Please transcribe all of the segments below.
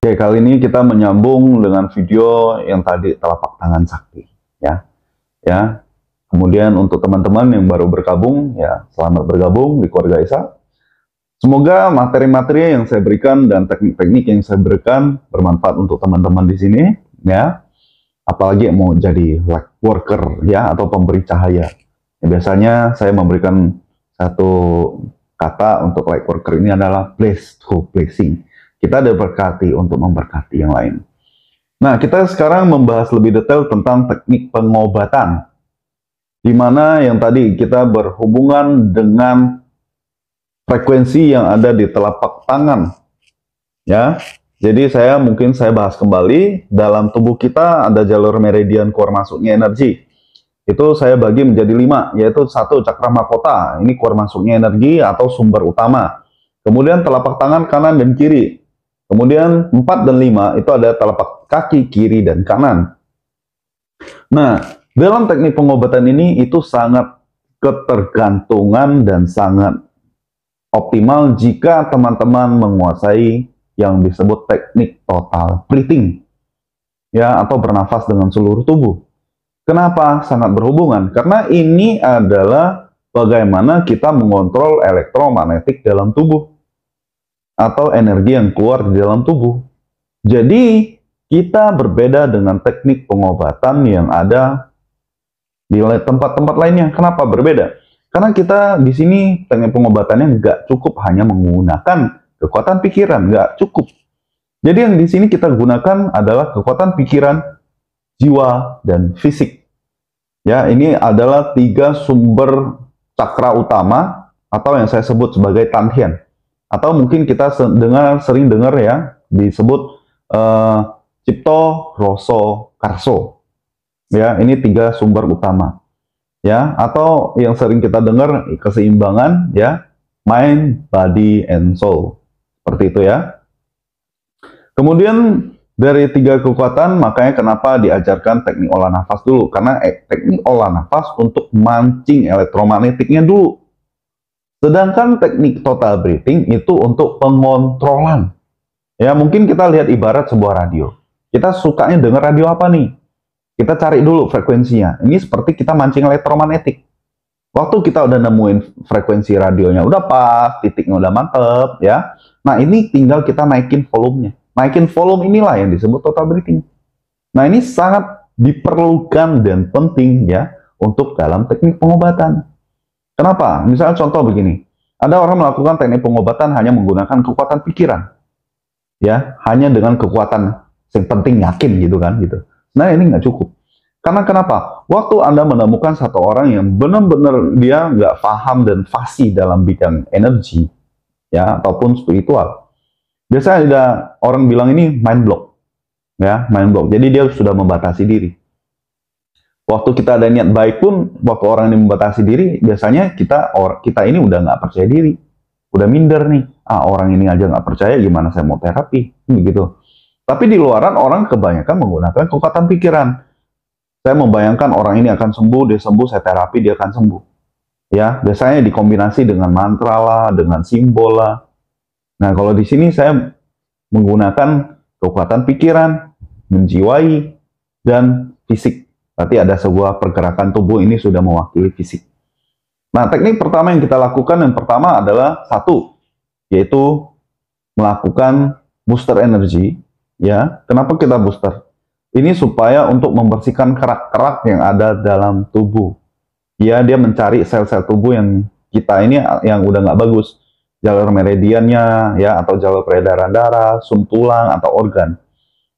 Oke, kali ini kita menyambung dengan video yang tadi telapak tangan sakti, ya. Ya. Kemudian untuk teman-teman yang baru bergabung, ya, selamat bergabung di keluarga Isa. Semoga materi-materi yang saya berikan dan teknik-teknik yang saya berikan bermanfaat untuk teman-teman di sini, ya. Apalagi yang mau jadi light worker, ya, atau pemberi cahaya. Ya, biasanya saya memberikan satu kata untuk light worker ini adalah blessed to blessing. Kita diberkati untuk memberkati yang lain. Nah, kita sekarang membahas lebih detail tentang teknik pengobatan. Di mana yang tadi kita berhubungan dengan frekuensi yang ada di telapak tangan. Ya. Jadi mungkin saya bahas kembali, dalam tubuh kita ada jalur meridian keluar masuknya energi. Itu saya bagi menjadi 5, yaitu 1 cakra mahkota, ini keluar masuknya energi atau sumber utama. Kemudian telapak tangan kanan dan kiri. Kemudian 4 dan 5 itu ada telapak kaki kiri dan kanan. Nah, dalam teknik pengobatan ini itu sangat ketergantungan dan sangat optimal jika teman-teman menguasai yang disebut teknik total breathing, ya, atau bernafas dengan seluruh tubuh. Kenapa sangat berhubungan? Karena ini adalah bagaimana kita mengontrol elektromagnetik dalam tubuh atau energi yang keluar di dalam tubuh. Jadi, kita berbeda dengan teknik pengobatan yang ada di tempat-tempat lainnya. Kenapa berbeda? Karena kita di sini teknik pengobatannya nggak cukup hanya menggunakan kekuatan pikiran, nggak cukup. Jadi yang di sini kita gunakan adalah kekuatan pikiran, jiwa, dan fisik. Ya, ini adalah 3 sumber cakra utama atau yang saya sebut sebagai Tantian. Atau mungkin kita sering dengar ya, disebut Cipto, Roso, Karso. Ya, ini 3 sumber utama. Ya, atau yang sering kita dengar keseimbangan, ya, mind, body, and soul. Seperti itu ya. Kemudian dari 3 kekuatan, makanya kenapa diajarkan teknik olah nafas dulu. Karena teknik olah nafas untuk mancing elektromagnetiknya dulu. Sedangkan teknik total breathing itu untuk pengontrolan. Ya, mungkin kita lihat ibarat sebuah radio. Kita sukanya dengar radio apa nih? Kita cari dulu frekuensinya. Ini seperti kita mancing elektromagnetik. Waktu kita udah nemuin frekuensi radionya udah pas, titiknya udah mantep, ya. Nah, ini tinggal kita naikin volumenya. Naikin volume inilah yang disebut total breathing. Nah, ini sangat diperlukan dan penting ya untuk dalam teknik pengobatan. Kenapa? Misalnya contoh begini, ada orang melakukan teknik pengobatan hanya menggunakan kekuatan pikiran, ya, hanya dengan kekuatan yang penting yakin gitu kan, gitu. Nah, ini nggak cukup. Karena kenapa? Waktu Anda menemukan satu orang yang benar-benar dia nggak paham dan fasih dalam bidang energi, ya, ataupun spiritual, biasanya ada orang bilang ini mind block, ya, mind block. Jadi dia sudah membatasi diri. Waktu kita ada niat baik pun, waktu orang ini membatasi diri, biasanya kita ini udah nggak percaya diri, udah minder nih. Orang ini aja nggak percaya, gimana saya mau terapi, begitu. Tapi di luaran orang kebanyakan menggunakan kekuatan pikiran. Saya membayangkan orang ini akan sembuh, dia sembuh, saya terapi, dia akan sembuh. Ya, biasanya dikombinasi dengan mantra lah, dengan simbol lah. Nah, kalau di sini saya menggunakan kekuatan pikiran, menjiwai, dan fisik. Berarti ada sebuah pergerakan tubuh ini sudah mewakili fisik. Nah, teknik pertama yang kita lakukan, yang pertama adalah 1, yaitu melakukan booster energi. Ya, kenapa kita booster? Ini supaya untuk membersihkan kerak-kerak yang ada dalam tubuh. Ya, dia mencari sel-sel tubuh yang kita ini yang udah nggak bagus. Jalur meridiannya, ya, atau jalur peredaran darah, sum tulang, atau organ.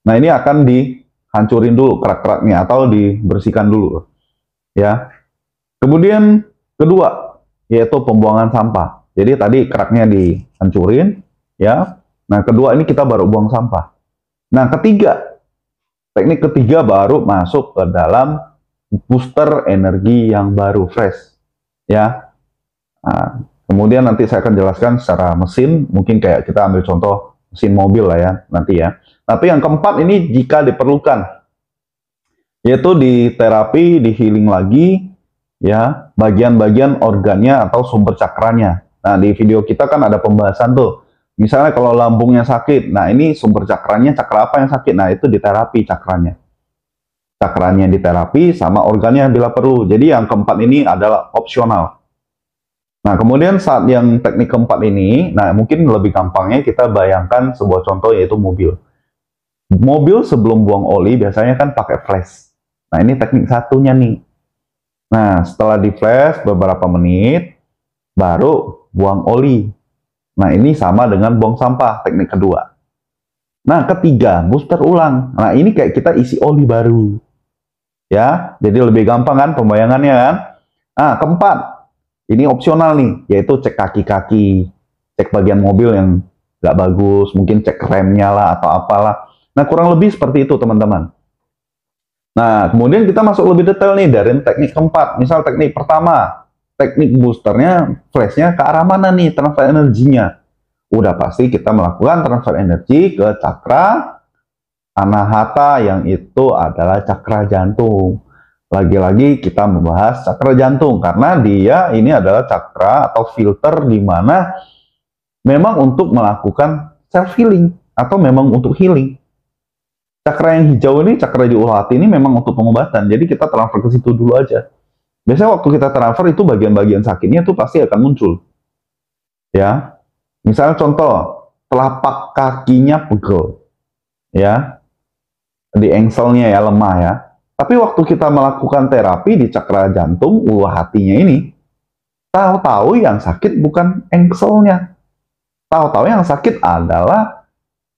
Nah, ini akan dihancurin dulu kerak-keraknya atau dibersihkan dulu. Ya. Kemudian kedua, yaitu pembuangan sampah. Jadi tadi keraknya dihancurin, ya. Nah, kedua ini kita baru buang sampah. Nah, teknik ketiga baru masuk ke dalam booster energi yang baru fresh, ya. Nah, kemudian nanti saya akan jelaskan secara mesin, mungkin kayak kita ambil contoh mesin mobil lah ya nanti ya. Tapi yang keempat ini jika diperlukan, yaitu di terapi, di healing lagi, ya, bagian-bagian organnya atau sumber cakranya. Nah, di video kita kan ada pembahasan tuh Misalnya kalau lambungnya sakit, nah ini sumber cakranya, cakra apa yang sakit? Nah itu diterapi cakranya. Cakranya diterapi sama organnya bila perlu. Jadi yang keempat ini adalah opsional. Nah kemudian saat yang teknik keempat ini, nah mungkin lebih gampangnya kita bayangkan sebuah contoh yaitu mobil. Mobil sebelum buang oli biasanya kan pakai flash. Nah ini teknik satunya nih. Nah setelah di flash beberapa menit, baru buang oli. Nah ini sama dengan buang sampah, teknik kedua. Nah ketiga, booster ulang. Nah ini kayak kita isi oli baru. Ya, jadi lebih gampang kan pembayangannya kan. Nah keempat, ini opsional nih, yaitu cek kaki-kaki, cek bagian mobil yang nggak bagus, mungkin cek remnya lah atau apalah. Nah kurang lebih seperti itu teman-teman. Nah kemudian kita masuk lebih detail nih dari teknik keempat. Misal teknik pertama, teknik boosternya, flashnya ke arah mana nih transfer energinya? Udah pasti kita melakukan transfer energi ke cakra Anahata yang itu adalah cakra jantung. Lagi-lagi kita membahas cakra jantung karena dia ini adalah cakra atau filter di mana memang untuk melakukan self healing atau memang untuk healing. Cakra yang hijau ini, cakra di ulu hati ini memang untuk pengobatan. Jadi kita transfer ke situ dulu aja. Biasanya waktu kita transfer itu bagian-bagian sakitnya tuh pasti akan muncul. Ya. Misalnya contoh, telapak kakinya pegel. Ya. Di engselnya ya lemah ya. Tapi waktu kita melakukan terapi di cakra jantung ulu hatinya ini, tahu-tahu yang sakit bukan engselnya. Tahu-tahu yang sakit adalah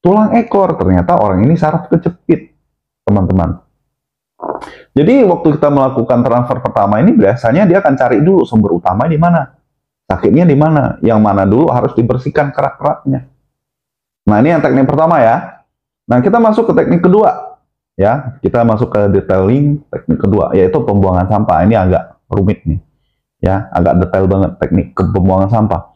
tulang ekor. Ternyata orang ini saraf kejepit, teman-teman. Jadi waktu kita melakukan transfer pertama ini biasanya dia akan cari dulu sumber utama di mana. Sakitnya di mana? Yang mana dulu harus dibersihkan kerak-keraknya. Nah, ini yang teknik pertama ya. Nah, kita masuk ke teknik kedua. Ya, kita masuk ke detailing teknik kedua, yaitu pembuangan sampah. Ini agak rumit nih, ya, agak detail banget teknik pembuangan sampah.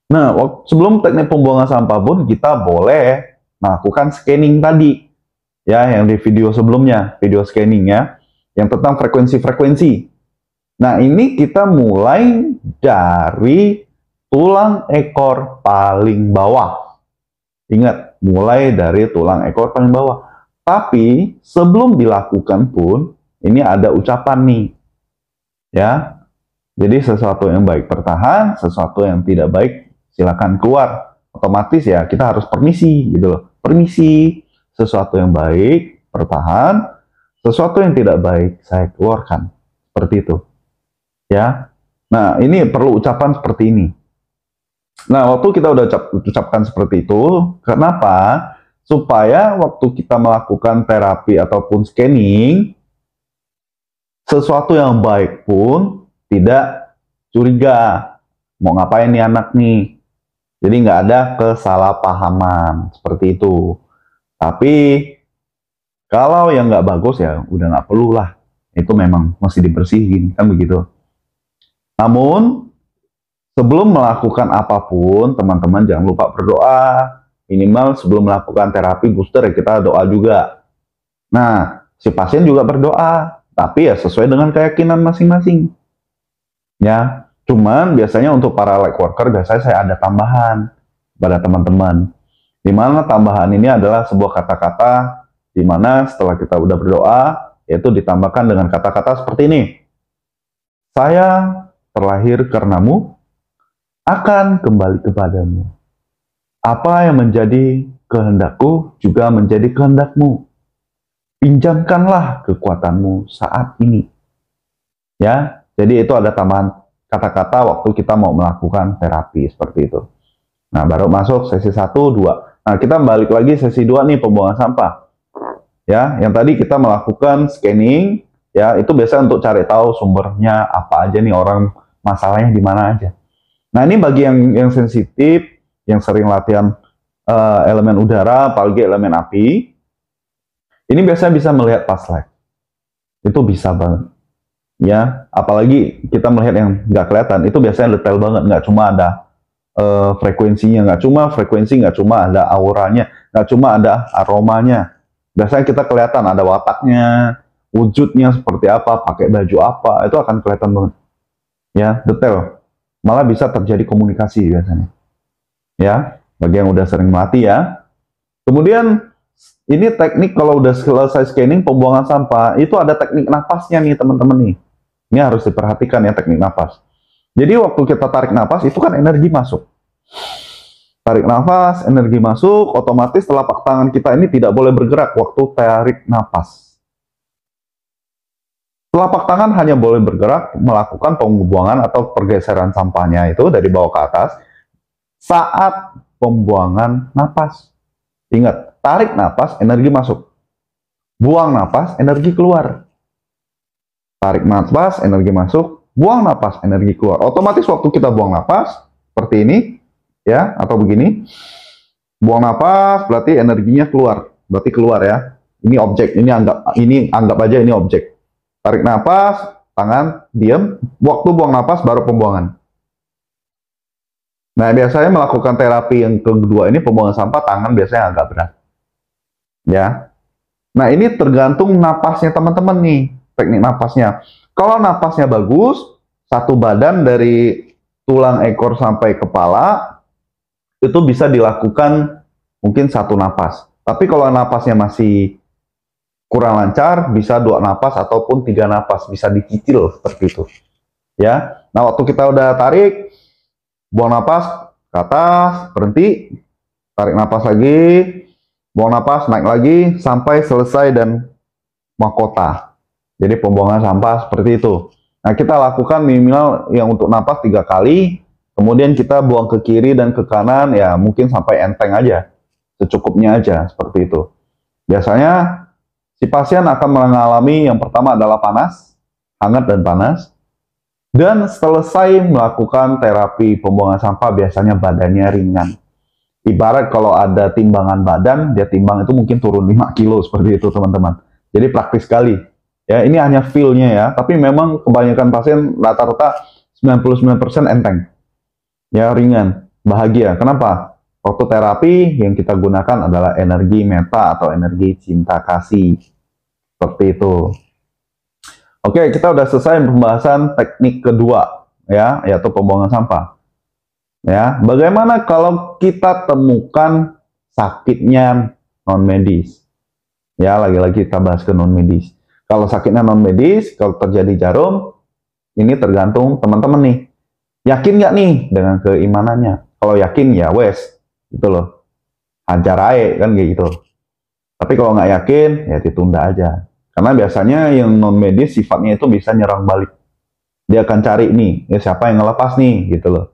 Nah, sebelum teknik pembuangan sampah pun kita boleh melakukan scanning tadi, ya, yang di video sebelumnya, video scanning ya, yang tentang frekuensi-frekuensi. Nah, ini kita mulai dari tulang ekor paling bawah. Ingat, mulai dari tulang ekor paling bawah. Tapi sebelum dilakukan pun ini ada ucapan nih. Ya. Jadi sesuatu yang baik bertahan, sesuatu yang tidak baik silakan keluar. Otomatis ya kita harus permisi gitu loh. Permisi, sesuatu yang baik bertahan, sesuatu yang tidak baik saya keluarkan. Seperti itu. Ya. Nah, ini perlu ucapan seperti ini. Nah, waktu kita udah ucapkan seperti itu, kenapa? Supaya waktu kita melakukan terapi ataupun scanning, sesuatu yang baik pun tidak curiga. Mau ngapain nih anak nih? Jadi nggak ada kesalahpahaman seperti itu. Tapi kalau yang nggak bagus ya udah nggak perlu lah. Itu memang mesti dibersihin, kan begitu. Namun, sebelum melakukan apapun, teman-teman jangan lupa berdoa. Minimal sebelum melakukan terapi booster ya kita doa juga. Nah, si pasien juga berdoa, tapi ya sesuai dengan keyakinan masing-masing. Ya, cuman biasanya untuk para light worker biasanya saya ada tambahan pada teman-teman. Di mana tambahan ini adalah sebuah kata-kata di mana setelah kita udah berdoa, yaitu ditambahkan dengan kata-kata seperti ini. Saya terlahir karenamu, akan kembali kepadamu. Apa yang menjadi kehendakku juga menjadi kehendakmu. Pinjamkanlah kekuatanmu saat ini. Ya, jadi itu ada tambahan kata-kata waktu kita mau melakukan terapi seperti itu. Nah, baru masuk sesi 1, 2. Nah, kita balik lagi sesi 2 nih, pembuangan sampah. Ya, yang tadi kita melakukan scanning, ya, itu biasa untuk cari tahu sumbernya apa aja nih orang, masalahnya di mana aja. Nah, ini bagi yang sensitif, yang sering latihan elemen udara, apalagi elemen api, ini biasanya bisa melihat past life. Itu bisa banget. Ya, apalagi kita melihat yang nggak kelihatan, itu biasanya detail banget, nggak cuma ada frekuensinya, nggak cuma ada auranya, nggak cuma ada aromanya. Biasanya kita kelihatan ada wataknya, wujudnya seperti apa, pakai baju apa, itu akan kelihatan banget. Ya, detail. Malah bisa terjadi komunikasi biasanya. Ya. Bagi yang udah sering melatih ya. Kemudian ini teknik kalau udah selesai scanning pembuangan sampah, itu ada teknik napasnya nih teman-teman nih. Ini harus diperhatikan ya teknik napas. Jadi waktu kita tarik napas itu kan energi masuk. Tarik nafas, energi masuk, otomatis telapak tangan kita ini tidak boleh bergerak waktu tarik napas. Telapak tangan hanya boleh bergerak melakukan pembuangan atau pergeseran sampahnya itu dari bawah ke atas saat pembuangan napas. Ingat, tarik napas, energi masuk. Buang napas, energi keluar. Tarik napas, energi masuk. Buang napas, energi keluar. Otomatis waktu kita buang napas, seperti ini, ya, atau begini. Buang napas, berarti energinya keluar. Berarti keluar ya. Ini objek, ini anggap aja ini objek. Tarik napas, tangan, diam. Waktu buang napas, baru pembuangan. Nah, biasanya melakukan terapi yang kedua ini pembuangan sampah, tangan biasanya agak berat. Ya. Nah, ini tergantung napasnya teman-teman nih, teknik napasnya. Kalau napasnya bagus, satu badan dari tulang ekor sampai kepala, itu bisa dilakukan mungkin satu napas. Tapi kalau napasnya masih kurang lancar, bisa 2 napas ataupun 3 napas, bisa dicicil seperti itu. Ya. Nah, waktu kita udah tarik, buang napas ke atas, berhenti, tarik napas lagi, buang napas, naik lagi, sampai selesai dan mahkota. Jadi pembuangan sampah seperti itu. Nah, kita lakukan minimal yang untuk napas 3 kali, kemudian kita buang ke kiri dan ke kanan, ya mungkin sampai enteng aja, secukupnya aja, seperti itu. Biasanya, si pasien akan mengalami yang pertama adalah panas, hangat dan panas. Dan selesai melakukan terapi pembuangan sampah, biasanya badannya ringan. Ibarat kalau ada timbangan badan, dia timbang itu mungkin turun 5 kilo seperti itu teman-teman. Jadi praktis sekali. Ya, ini hanya feel-nya ya, tapi memang kebanyakan pasien rata-rata 99% enteng. Ya, ringan, bahagia. Kenapa? Waktu terapi yang kita gunakan adalah energi meta atau energi cinta kasih. Seperti itu. Oke, kita udah selesai pembahasan teknik kedua, ya, yaitu pembuangan sampah. Ya, bagaimana kalau kita temukan sakitnya non medis? Ya, lagi-lagi kita bahas ke non medis. Kalau sakitnya non medis, kalau terjadi jarum, ini tergantung teman-teman nih. Yakin nggak nih dengan keimanannya? Kalau yakin ya wes, gitu loh. Hajar aja kan kayak gitu. Tapi kalau nggak yakin, ya ditunda aja. Karena biasanya yang non medis sifatnya itu bisa nyerang balik. Dia akan cari nih, ya siapa yang ngelepas nih, gitu loh.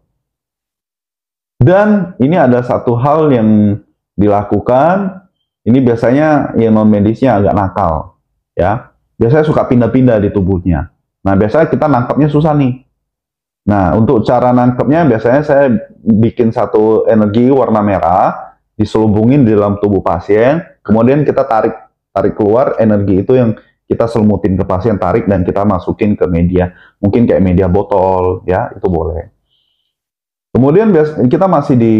Dan ini ada satu hal yang dilakukan, ini biasanya yang non medisnya agak nakal, ya. Biasanya suka pindah-pindah di tubuhnya. Nah, biasanya kita nangkapnya susah nih. Nah, untuk cara nangkapnya biasanya saya bikin satu energi warna merah, diselubungin di dalam tubuh pasien, kemudian kita tarik keluar energi itu yang kita selimutin ke pasien, tarik dan kita masukin ke media, mungkin kayak media botol, ya itu boleh. Kemudian kita masih di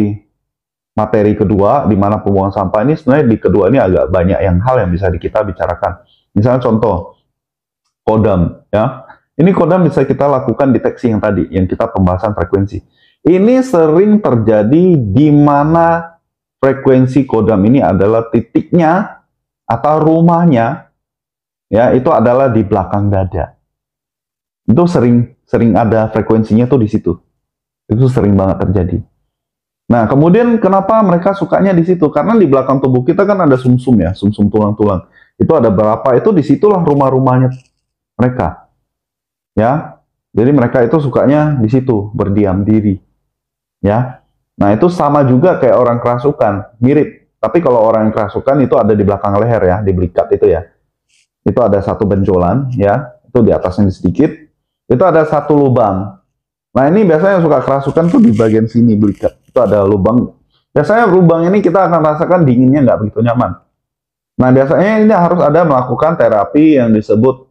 materi kedua, di mana pembuangan sampah ini sebenarnya di kedua ini agak banyak hal yang bisa kita bicarakan. Misalnya contoh, kodam, ya. Ini kodam bisa kita lakukan deteksi yang tadi, yang kita pembahasan frekuensi. Ini sering terjadi di mana frekuensi kodam ini adalah titiknya atau rumahnya, ya itu adalah di belakang dada. Itu sering ada frekuensinya tuh di situ. Itu sering banget terjadi. Nah, kemudian kenapa mereka sukanya di situ? Karena di belakang tubuh kita kan ada sumsum ya, sumsum tulang-tulang. Itu ada berapa? Itu disitulah rumah-rumahnya mereka. Ya, jadi mereka itu sukanya di situ, berdiam diri. Ya, nah itu sama juga kayak orang kerasukan, mirip. Tapi kalau orang yang kerasukan itu ada di belakang leher ya, di belikat itu ya. Itu ada satu benjolan ya, itu di atasnya sedikit. Itu ada satu lubang. Nah ini biasanya yang suka kerasukan tuh di bagian sini belikat. Itu ada lubang. Biasanya lubang ini kita akan rasakan dinginnya nggak begitu nyaman. Nah biasanya ini harus ada melakukan terapi yang disebut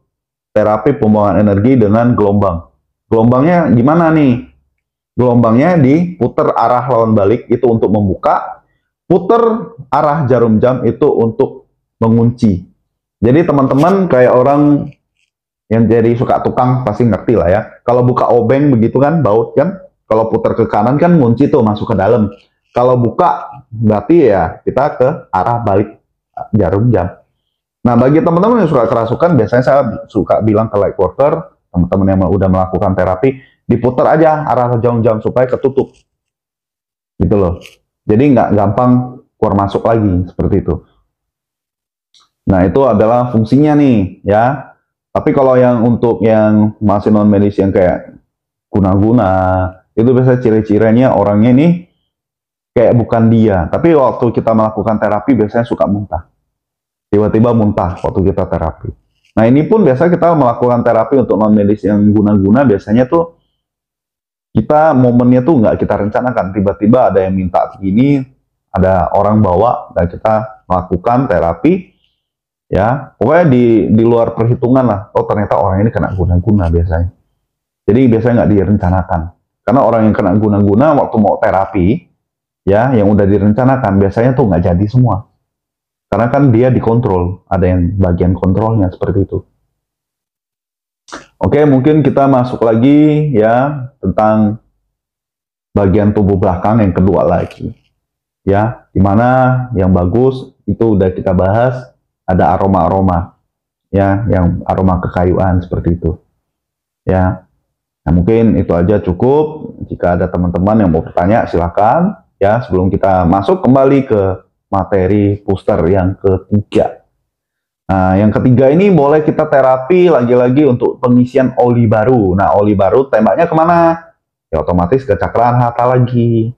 terapi pembuangan energi dengan gelombang. Gelombangnya gimana nih? Gelombangnya diputer arah lawan balik itu untuk membuka, puter arah jarum jam itu untuk mengunci. Jadi teman-teman kayak orang yang jadi suka tukang pasti ngerti lah ya. Kalau buka obeng begitu kan, baut kan, kalau puter ke kanan kan ngunci tuh masuk ke dalam. Kalau buka, berarti ya kita ke arah balik jarum jam. Nah, bagi teman-teman yang suka kerasukan, biasanya saya suka bilang ke light worker, teman-teman yang udah melakukan terapi, diputar aja arah jarum jam supaya ketutup. Gitu loh. Jadi nggak gampang keluar masuk lagi, seperti itu. Nah, itu adalah fungsinya nih, ya. Tapi kalau yang untuk yang masih non medis yang kayak guna-guna, itu biasanya ciri-cirinya orangnya nih kayak bukan dia. Tapi waktu kita melakukan terapi biasanya suka muntah. Tiba-tiba muntah waktu kita terapi. Nah, ini pun biasa kita melakukan terapi untuk non medis yang guna-guna, biasanya tuh kita momennya tuh nggak kita rencanakan. Tiba-tiba ada yang minta begini, ada orang bawa, dan kita melakukan terapi. Ya, pokoknya di luar perhitungan lah. Oh, ternyata orang ini kena guna-guna biasanya. Jadi biasanya nggak direncanakan. Karena orang yang kena guna-guna waktu mau terapi, ya, yang udah direncanakan biasanya tuh nggak jadi semua. Karena kan dia dikontrol, ada yang bagian kontrolnya seperti itu. Oke, mungkin kita masuk lagi ya tentang bagian tubuh belakang yang kedua lagi. Ya, dimana yang bagus itu udah kita bahas. Ada aroma-aroma, ya, yang aroma kekayuan seperti itu, ya. Nah, mungkin itu aja cukup. Jika ada teman-teman yang mau bertanya, silakan, ya. Sebelum kita masuk kembali ke materi booster yang ketiga. Nah, yang ketiga ini boleh kita terapi lagi-lagi untuk pengisian oli baru. Nah, oli baru tembaknya kemana? Ya, otomatis ke cakra anahata lagi.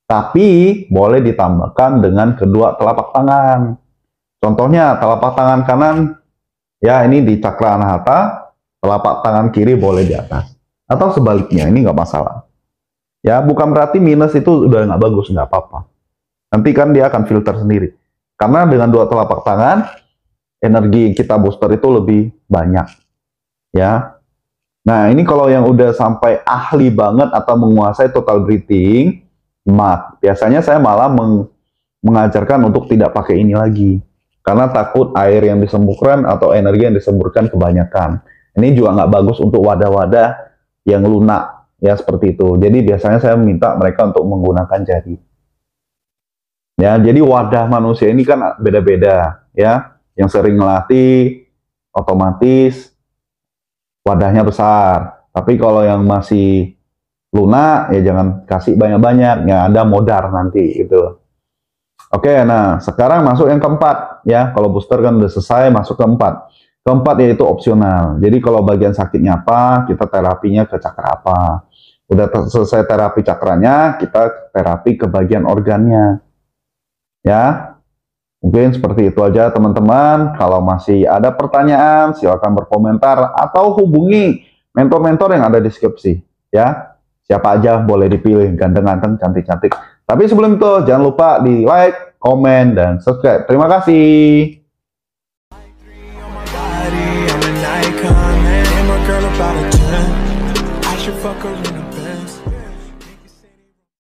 Tapi boleh ditambahkan dengan kedua telapak tangan. Contohnya telapak tangan kanan, ya ini di cakra anahata, telapak tangan kiri boleh di atas. Atau sebaliknya, ini nggak masalah. Ya, bukan berarti minus itu udah nggak bagus, nggak apa-apa. Nanti kan dia akan filter sendiri. Karena dengan dua telapak tangan, energi kita booster itu lebih banyak. Ya. Nah, ini kalau yang udah sampai ahli banget atau menguasai total breathing, biasanya saya malah mengajarkan untuk tidak pakai ini lagi. Karena takut air yang disemburkan atau energi yang disemburkan kebanyakan. Ini juga nggak bagus untuk wadah-wadah yang lunak, ya seperti itu. Jadi biasanya saya minta mereka untuk menggunakan jari. Ya, jadi wadah manusia ini kan beda-beda, ya. Yang sering melatih, otomatis wadahnya besar. Tapi kalau yang masih lunak, ya jangan kasih banyak-banyak, ya ada modar nanti, gitu. Oke, nah sekarang masuk yang keempat ya. Kalau booster kan udah selesai, masuk keempat. Keempat yaitu opsional. Jadi kalau bagian sakitnya apa, kita terapinya ke cakra apa. Udah selesai terapi cakranya, kita terapi ke bagian organnya. Ya, mungkin seperti itu aja teman-teman. Kalau masih ada pertanyaan, silakan berkomentar atau hubungi mentor-mentor yang ada di deskripsi. Ya, siapa aja boleh dipilih, ganteng-ganteng, cantik-cantik. Tapi sebelum itu, jangan lupa di like, komen, dan subscribe. Terima kasih.